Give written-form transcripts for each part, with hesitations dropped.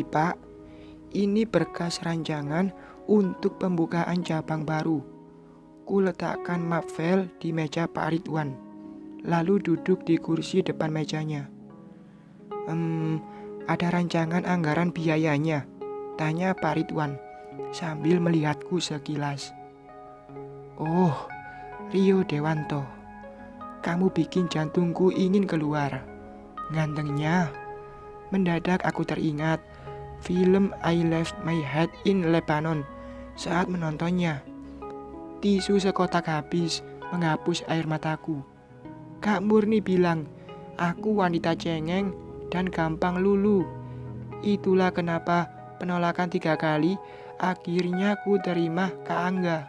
Pak. Ini berkas rancangan untuk pembukaan cabang baru. Ku letakkan map file di meja Pak Ridwan, lalu duduk di kursi depan mejanya. Ada rancangan anggaran biayanya? Tanya Pak Ridwan sambil melihatku sekilas. Oh, Rio Dewanto, kamu bikin jantungku ingin keluar. Gantengnya. Mendadak aku teringat film I Left My Head in Lebanon saat menontonnya. Tisu sekotak habis menghapus air mataku. Kak Murni bilang, aku wanita cengeng dan gampang lulu. Itulah kenapa penolakan 3 kali akhirnya ku terima Kak Angga.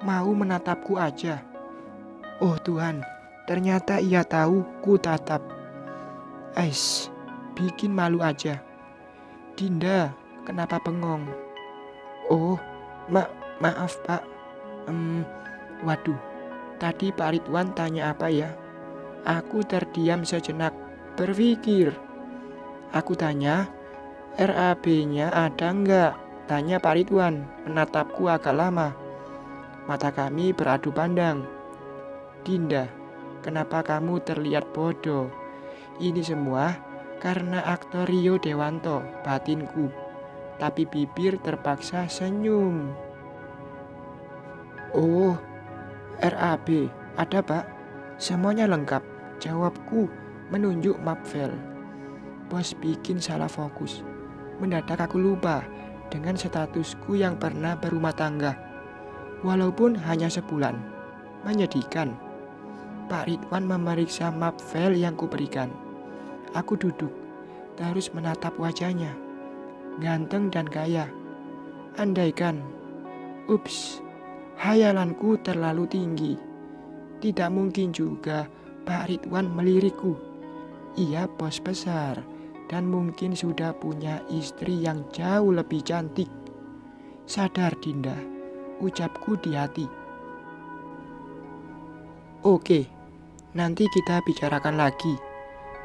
Mau menatapku aja. Oh Tuhan, ternyata ia tahu ku tatap. Bikin malu aja. Dinda, kenapa bengong? Oh, maaf Pak. Waduh, tadi Pak Ridwan tanya apa ya? Aku terdiam sejenak, berpikir. Aku tanya, RAB-nya ada nggak? Tanya Pak Ridwan, menatapku agak lama. Mata kami beradu pandang. Dinda, kenapa kamu terlihat bodoh? Ini semua karena aktor Rio Dewanto, batinku. Tapi bibir terpaksa senyum. Oh, RAB, ada Pak? Semuanya lengkap, jawabku menunjuk map file. Bos bikin salah fokus. Mendadak aku lupa dengan statusku yang pernah berumah tangga. Walaupun hanya sebulan. Menyedihkan. Pak Ridwan memeriksa map file yang kuberikan. Aku duduk, terus menatap wajahnya. Ganteng dan kaya. Andaikan, hayalanku terlalu tinggi. Tidak mungkin juga Pak Ridwan melirikku. Ia bos besar dan mungkin sudah punya istri yang jauh lebih cantik. Sadar Dinda, ucapku di hati. Oke, nanti kita bicarakan lagi.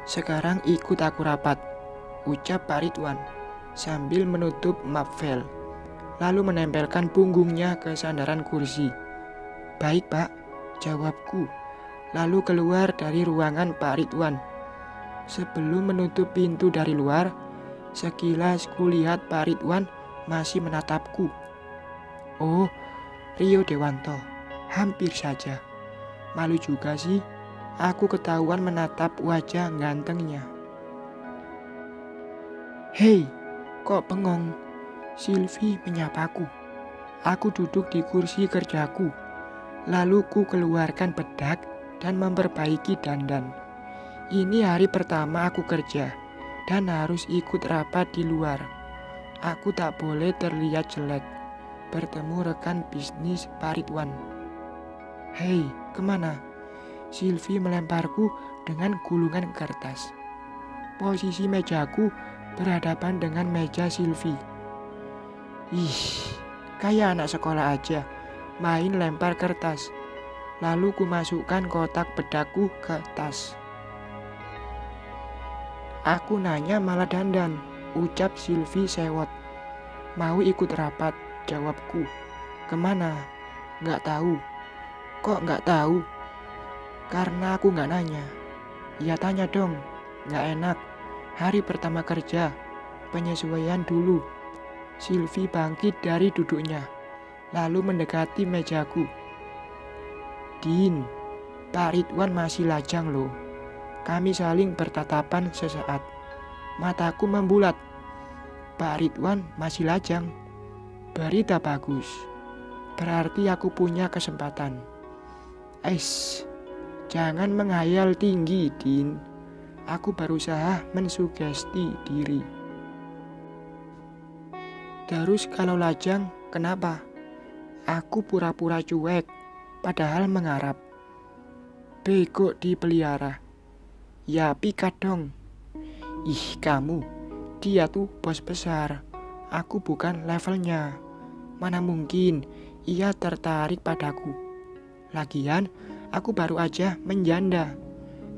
Sekarang ikut aku rapat, ucap Pak Ridwan sambil menutup map file, lalu menempelkan punggungnya ke sandaran kursi. Baik Pak, jawabku, lalu keluar dari ruangan Pak Ridwan. Sebelum menutup pintu dari luar, sekilas kulihat Pak Ridwan masih menatapku. Oh, Rio Dewanto, hampir saja. Malu juga sih. Aku ketahuan menatap wajah gantengnya. Hei, kok bengong? Sylvie menyapaku. Aku duduk di kursi kerjaku. Lalu ku keluarkan bedak dan memperbaiki dandan. Ini hari pertama aku kerja dan harus ikut rapat di luar. Aku tak boleh terlihat jelek. Bertemu rekan bisnis Pak Ridwan. Hei, kemana? Sylvie melemparku dengan gulungan kertas. Posisi mejaku berhadapan dengan meja Sylvie. Kayak anak sekolah aja, main lempar kertas. Lalu ku masukkan kotak bedakku ke tas. Aku nanya malah dandan, ucap Sylvie sewot. Mau ikut rapat, jawabku. Kemana? Nggak tahu. Kok nggak tahu? Karena aku nggak nanya. Ya tanya dong, nggak enak. Hari pertama kerja, penyesuaian dulu. Sylvie bangkit dari duduknya, lalu mendekati mejaku. Din, Pak Ridwan masih lajang loh. Kami saling bertatapan sesaat. Mataku membulat. Pak Ridwan masih lajang. Berita bagus. Berarti aku punya kesempatan. Jangan menghayal tinggi, Din. Aku berusaha mensugesti diri. Terus kalau lajang, kenapa? Aku pura-pura cuek, padahal mengharap. Bego dipelihara. Ya pikat dong. Kamu, dia tuh bos besar. Aku bukan levelnya. Mana mungkin ia tertarik padaku. Lagian, aku baru aja menjanda.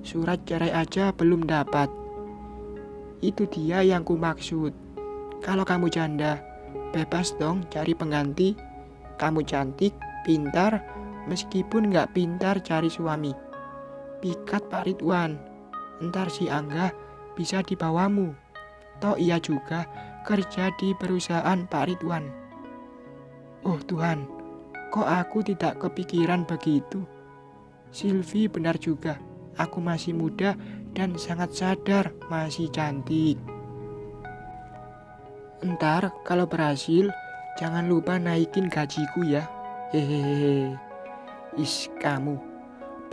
Surat cerai aja belum dapat. Itu dia yang ku maksud. Kalau kamu janda, bebas dong cari pengganti. Kamu cantik, pintar, meskipun nggak pintar cari suami. Pikat Pak Ridwan, ntar si Angga bisa dibawamu. Toh ia juga kerja di perusahaan Pak Ridwan. Oh Tuhan, kok aku tidak kepikiran begitu? Silvi benar juga, aku masih muda dan sangat sadar masih cantik. Ntar kalau berhasil, jangan lupa naikin gajiku ya. Hehehe. Is kamu,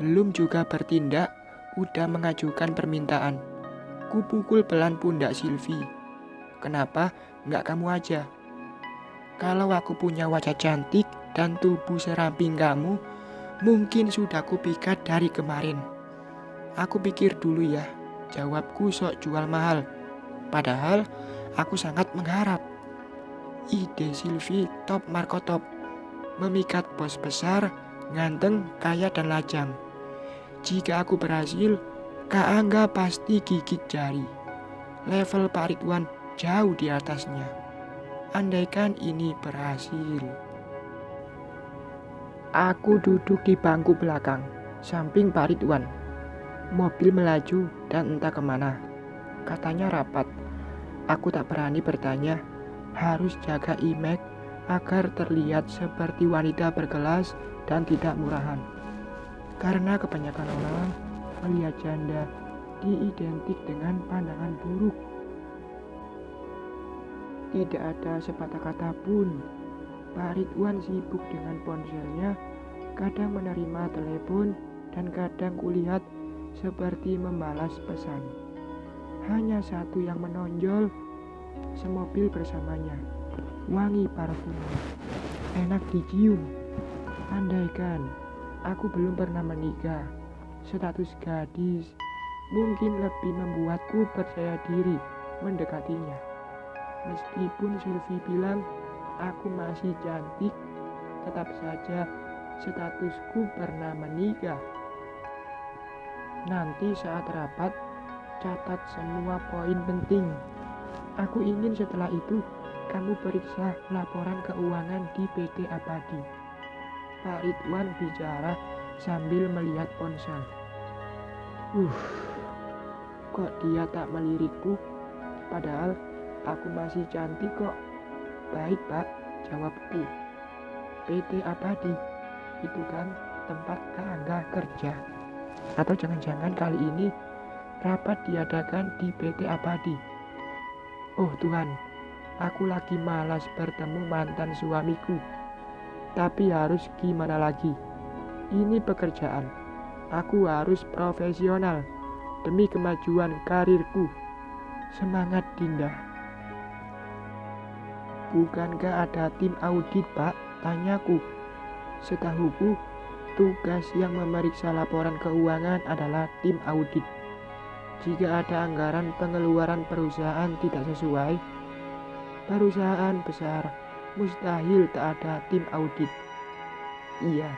belum juga bertindak, udah mengajukan permintaan. Kupukul pelan pundak Silvi. Kenapa nggak kamu aja? Kalau aku punya wajah cantik dan tubuh seramping kamu, mungkin sudah kupikat dari kemarin. Aku pikir dulu ya, jawabku sok jual mahal. Padahal aku sangat mengharap. Ide Silvi top marko top. Memikat bos besar, ganteng, kaya dan lajang. Jika aku berhasil, Kak Angga pasti gigit jari. Level Pak Ridwan jauh di atasnya. Andaikan ini berhasil. Aku duduk di bangku belakang, samping Pak Ridwan. Mobil melaju dan entah kemana. Katanya rapat. Aku tak berani bertanya. Harus jaga image agar terlihat seperti wanita berkelas dan tidak murahan. Karena kebanyakan orang melihat janda diidentik dengan pandangan buruk. Tidak ada sepatah kata pun. Pak Ridwan sibuk dengan ponselnya, kadang menerima telepon dan kadang kulihat seperti membalas pesan. Hanya satu yang menonjol, semobil bersamanya. Wangi parfumnya, enak dicium. Andaikan aku belum pernah menikah, status gadis mungkin lebih membuatku percaya diri mendekatinya. Meskipun Silvi bilang aku masih cantik, tetap saja statusku pernah menikah. Nanti saat rapat, catat semua poin penting. Aku ingin setelah itu kamu periksa laporan keuangan di PT Abadi. Pak Ridwan bicara sambil melihat ponsel. Kok dia tak melirikku? Padahal aku masih cantik kok. Baik Pak, jawabku. PT Abadi, itu kan tempat Kak Angga kerja. Atau jangan-jangan kali ini rapat diadakan di PT Abadi. Oh Tuhan, aku lagi malas bertemu mantan suamiku. Tapi harus gimana lagi? Ini pekerjaan. Aku harus profesional demi kemajuan karirku. Semangat Dinda. Bukankah ada tim audit Pak? Tanyaku. Setahuku, tugas yang memeriksa laporan keuangan adalah tim audit. Jika ada anggaran pengeluaran perusahaan tidak sesuai, perusahaan besar mustahil tak ada tim audit. Iya,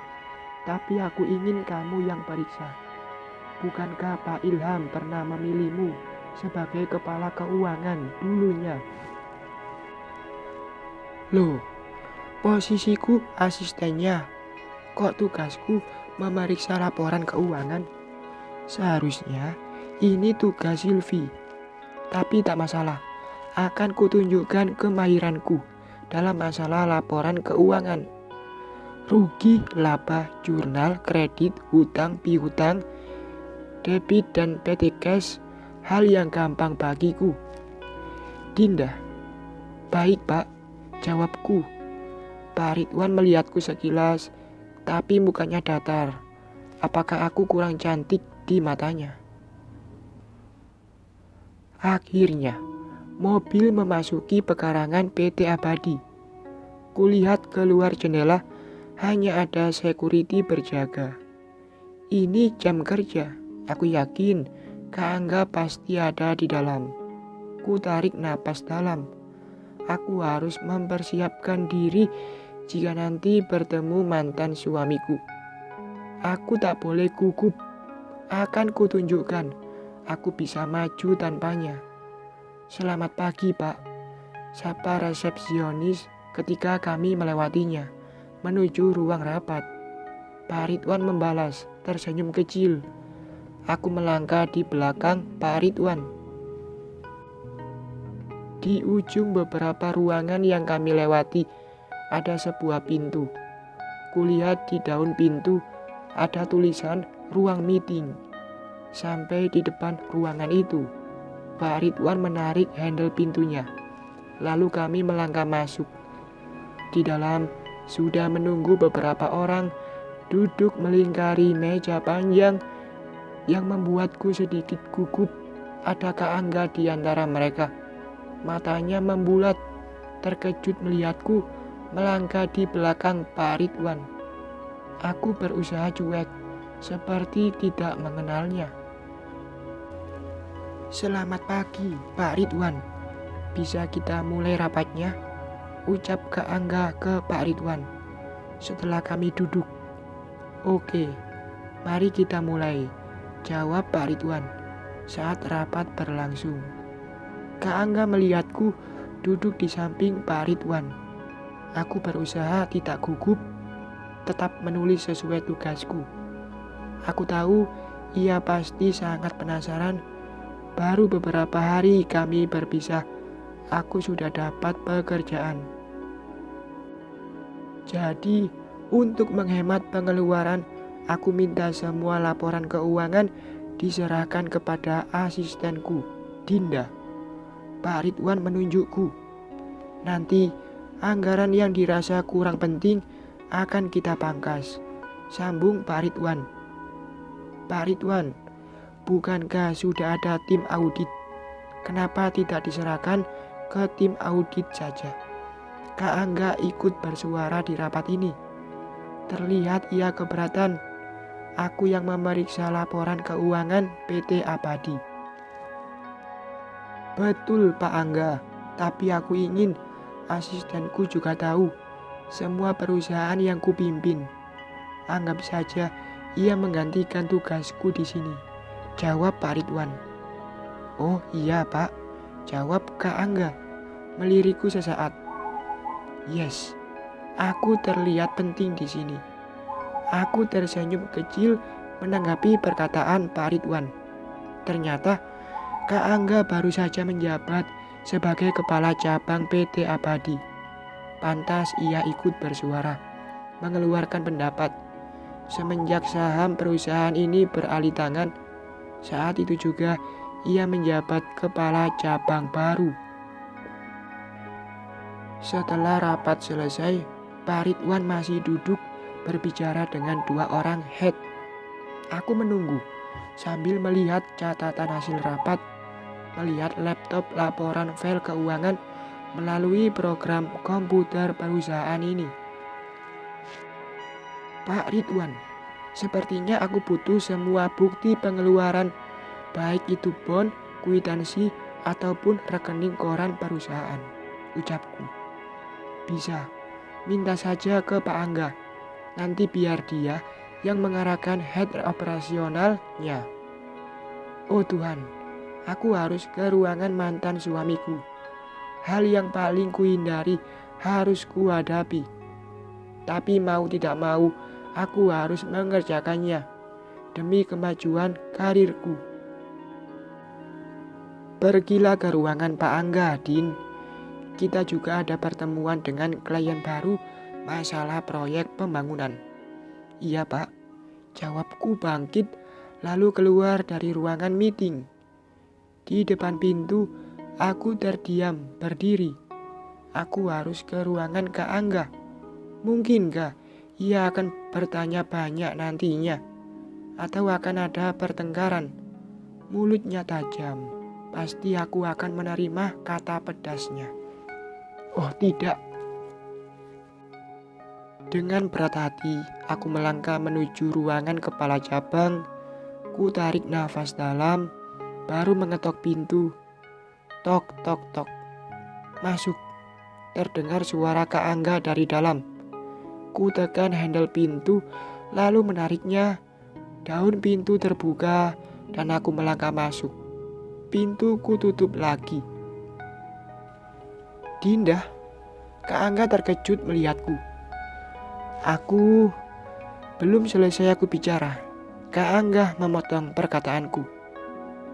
tapi aku ingin kamu yang periksa. Bukankah Pak Ilham pernah memilihmu sebagai kepala keuangan dulunya? Loh, posisiku asistennya. Kok tugasku memeriksa laporan keuangan? Seharusnya ini tugas Silvi. Tapi tak masalah, akan kutunjukkan kemahiranku dalam masalah laporan keuangan. Rugi, laba, jurnal, kredit, hutang, piutang, debit dan PT Cash, hal yang gampang bagiku. Dinda. Baik Pak, jawabku. Pak Ridwan melihatku sekilas, tapi mukanya datar. Apakah aku kurang cantik di matanya? Akhirnya, mobil memasuki pekarangan PT Abadi. Kulihat keluar jendela, hanya ada security berjaga. Ini jam kerja, aku yakin Kak Angga pasti ada di dalam. Ku tarik napas dalam. Aku harus mempersiapkan diri jika nanti bertemu mantan suamiku. Aku tak boleh gugup. Akan kutunjukkan aku bisa maju tanpanya. Selamat pagi, Pak. Sapa resepsionis ketika kami melewatinya, menuju ruang rapat. Pak Ridwan membalas, tersenyum kecil. Aku melangkah di belakang Pak Ridwan. Di ujung beberapa ruangan yang kami lewati, ada sebuah pintu. Kulihat di daun pintu, ada tulisan ruang meeting. Sampai di depan ruangan itu, Pak Ridwan menarik handle pintunya. Lalu kami melangkah masuk. Di dalam sudah menunggu beberapa orang duduk melingkari meja panjang yang membuatku sedikit gugup. Ada Kak Angga di antara mereka. Matanya membulat, terkejut melihatku melangkah di belakang Pak Ridwan. Aku berusaha cuek, seperti tidak mengenalnya. Selamat pagi, Pak Ridwan. Bisa kita mulai rapatnya? Ucap Kak Angga ke Pak Ridwan setelah kami duduk. Oke, mari kita mulai, jawab Pak Ridwan saat rapat berlangsung. Kak Angga melihatku duduk di samping Pak Ridwan. Aku berusaha tidak gugup, tetap menulis sesuai tugasku. Aku tahu ia pasti sangat penasaran. Baru beberapa hari kami berpisah, aku sudah dapat pekerjaan. Jadi, untuk menghemat pengeluaran, aku minta semua laporan keuangan diserahkan kepada asistenku, Dinda. Pak Ridwan menunjukku. Nanti, anggaran yang dirasa kurang penting akan kita pangkas, sambung Pak Ridwan. Pak Ridwan, bukankah sudah ada tim audit? Kenapa tidak diserahkan ke tim audit saja? Kak Angga ikut bersuara di rapat ini. Terlihat ia keberatan. Aku yang memeriksa laporan keuangan PT Abadi. Betul Pak Angga, tapi aku ingin asistenku juga tahu semua perusahaan yang kupimpin. Anggap saja ia menggantikan tugasku di sini, jawab Pak Ridwan. Oh iya Pak, jawab Kak Angga, melirikku sesaat. Yes, aku terlihat penting di sini. Aku tersenyum kecil menanggapi perkataan Pak Ridwan. Ternyata Kak Angga baru saja menjabat sebagai kepala cabang PT Abadi. Pantas ia ikut bersuara, mengeluarkan pendapat. Semenjak saham perusahaan ini beralih tangan, saat itu juga ia menjabat kepala cabang baru. Setelah rapat selesai, Pak Ridwan masih duduk berbicara dengan dua orang head. Aku menunggu sambil melihat catatan hasil rapat, melihat laptop laporan file keuangan melalui program komputer perusahaan ini. Pak Ridwan, sepertinya aku butuh semua bukti pengeluaran, baik itu bond, kwitansi, ataupun rekening koran perusahaan, ucapku. Bisa, minta saja ke Pak Angga, nanti biar dia yang mengarahkan head operasionalnya. Oh Tuhan, aku harus ke ruangan mantan suamiku. Hal yang paling kuhindari harus kuhadapi. Tapi mau tidak mau, aku harus mengerjakannya demi kemajuan karirku. Pergilah ke ruangan Pak Angga, Din. Kita juga ada pertemuan dengan klien baru masalah proyek pembangunan. Iya Pak, jawabku bangkit lalu keluar dari ruangan meeting. Di depan pintu, aku terdiam berdiri. Aku harus ke ruangan Kak Angga. Mungkinkah ia akan bertanya banyak nantinya? Atau akan ada pertengkaran? Mulutnya tajam. Pasti aku akan menerima kata pedasnya. Oh tidak. Dengan berat hati, aku melangkah menuju ruangan kepala cabang. Ku tarik nafas dalam, baru mengetok pintu. Tok, tok, tok. Masuk. Terdengar suara Kak Angga dari dalam. Ku tekan handle pintu, lalu menariknya. Daun pintu terbuka, dan aku melangkah masuk. Pintu ku tutup lagi. Dinda, Kak Angga terkejut melihatku. Aku belum selesai aku bicara. Kak Angga memotong perkataanku.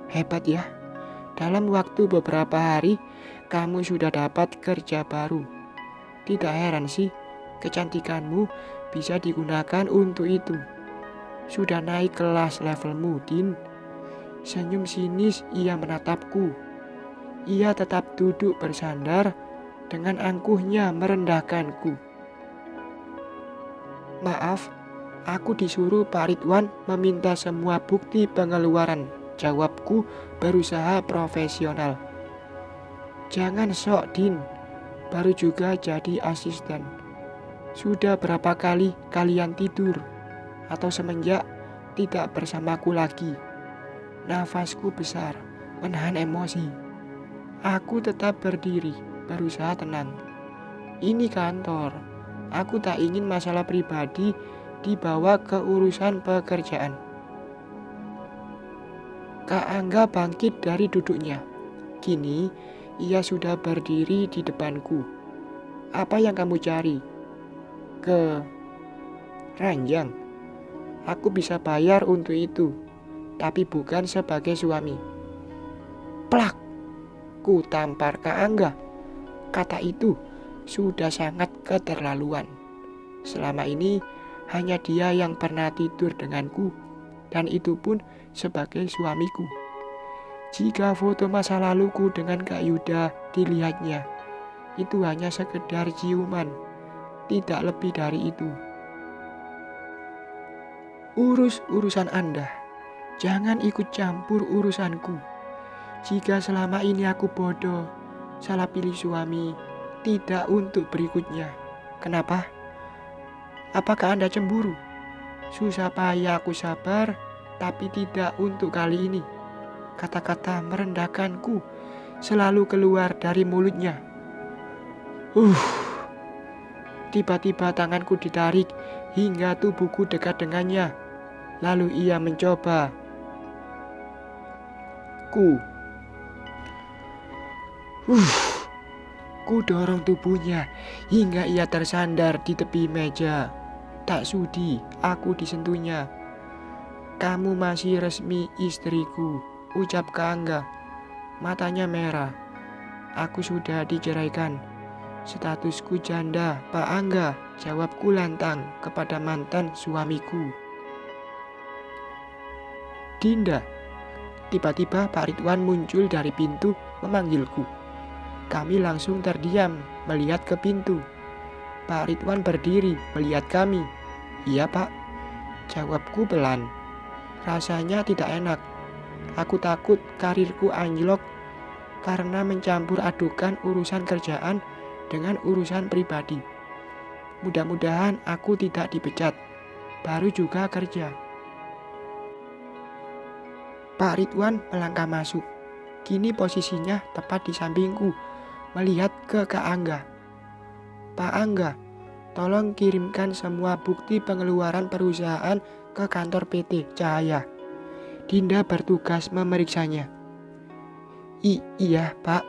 Hebat ya, dalam waktu beberapa hari kamu sudah dapat kerja baru. Tidak heran sih, kecantikanmu bisa digunakan untuk itu. Sudah naik kelas levelmu, Din. Senyum sinis ia menatapku. Ia tetap duduk bersandar dengan angkuhnya merendahkanku. Maaf, aku disuruh Pak Ridwan meminta semua bukti pengeluaran. Jawabku berusaha profesional. Jangan sok, Din. Baru juga jadi asisten. Sudah berapa kali kalian tidur? Atau semenjak tidak bersamaku lagi? Nafasku besar, menahan emosi. Aku tetap berdiri, berusaha tenang. Ini kantor. Aku tak ingin masalah pribadi dibawa ke urusan pekerjaan. Kak Angga bangkit dari duduknya. Kini ia sudah berdiri di depanku. Apa yang kamu cari? Ranjang. Aku bisa bayar untuk itu, tapi bukan sebagai suami. Plak! Ku tampar Kak Angga. Kata itu sudah sangat keterlaluan. Selama ini hanya dia yang pernah tidur denganku, dan itu pun sebagai suamiku. Jika foto masa laluku dengan Kak Yuda dilihatnya, itu hanya sekedar ciuman, tidak lebih dari itu. Urusan Anda, jangan ikut campur urusanku. Jika selama ini aku bodoh, salah pilih suami, tidak untuk berikutnya. Kenapa? Apakah Anda cemburu? Susah payah aku sabar, tapi tidak untuk kali ini. Kata-kata merendahkanku selalu keluar dari mulutnya. Tiba-tiba tanganku ditarik hingga tubuhku dekat dengannya. Lalu ia mencoba. Ku dorong tubuhnya hingga ia tersandar di tepi meja. Tak sudi aku disentuhnya. Kamu masih resmi istriku, ucap Kak Angga. Matanya merah. Aku sudah diceraikan. Statusku janda, Pak Angga, jawabku lantang kepada mantan suamiku. Dinda. Tiba-tiba Pak Ridwan muncul dari pintu memanggilku. Kami langsung terdiam melihat ke pintu. Pak Ridwan berdiri melihat kami. Iya, Pak, jawabku pelan. Rasanya tidak enak. Aku takut karirku anjlok karena mencampur adukan urusan kerjaan dengan urusan pribadi. Mudah-mudahan aku tidak dipecat. Baru juga kerja. Pak Ridwan melangkah masuk. Kini posisinya tepat di sampingku, melihat ke Kak Angga. Pak Angga, tolong kirimkan semua bukti pengeluaran perusahaan ke kantor PT Cahaya. Dinda bertugas memeriksanya. Iya, Pak,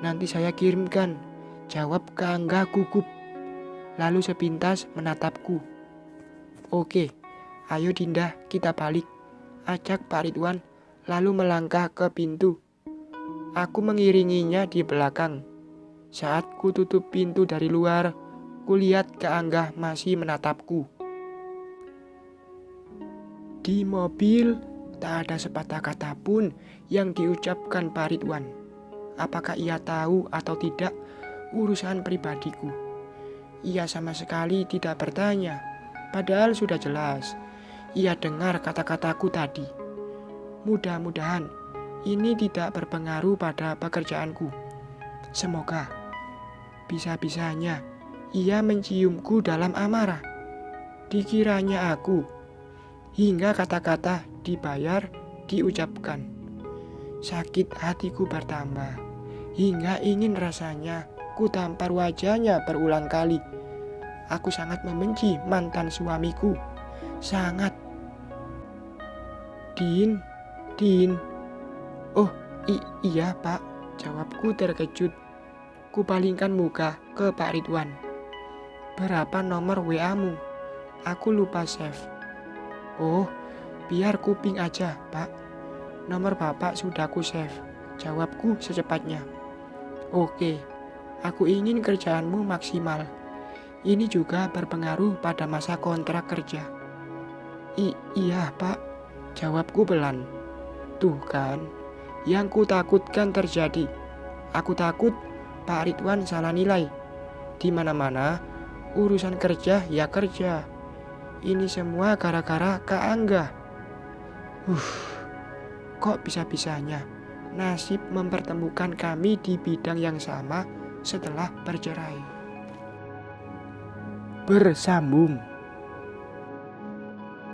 nanti saya kirimkan, jawab Kak Angga gugup. Lalu sepintas menatapku. Oke, ayo Dinda, kita balik, ajak Pak Ridwan, lalu melangkah ke pintu. Aku mengiringinya di belakang. Saat ku tutup pintu dari luar, kulihat Kak Angga masih menatapku. Di mobil, tak ada sepatah kata pun yang diucapkan Pak Ridwan. Apakah ia tahu atau tidak urusan pribadiku? Ia sama sekali tidak bertanya, padahal sudah jelas. Ia dengar kata-kataku tadi. Mudah-mudahan ini tidak berpengaruh pada pekerjaanku. Semoga bisa-bisanya ia menciumku dalam amarah. Dikiranya aku, hingga kata-kata dibayar diucapkan. Sakit hatiku bertambah, hingga ingin rasanya ku tampar wajahnya berulang kali. Aku sangat membenci mantan suamiku, sangat. Din. Oh iya, Pak, jawabku terkejut. Kupalingkan muka ke Pak Ridwan. Berapa nomor WA-mu? Aku lupa save. Oh, biar kuping aja, Pak. Nomor Bapak sudah ku save. Jawabku secepatnya. Oke, aku ingin kerjaanmu maksimal. Ini juga berpengaruh pada masa kontrak kerja. Iya, Pak. Jawabku pelan. Tuh kan, yang ku takutkan terjadi. Aku takut Pak Ridwan salah nilai. Di mana-mana, urusan kerja ya kerja. Ini semua gara-gara Kak Angga. Kok bisa-bisanya nasib mempertemukan kami di bidang yang sama setelah bercerai. Bersambung.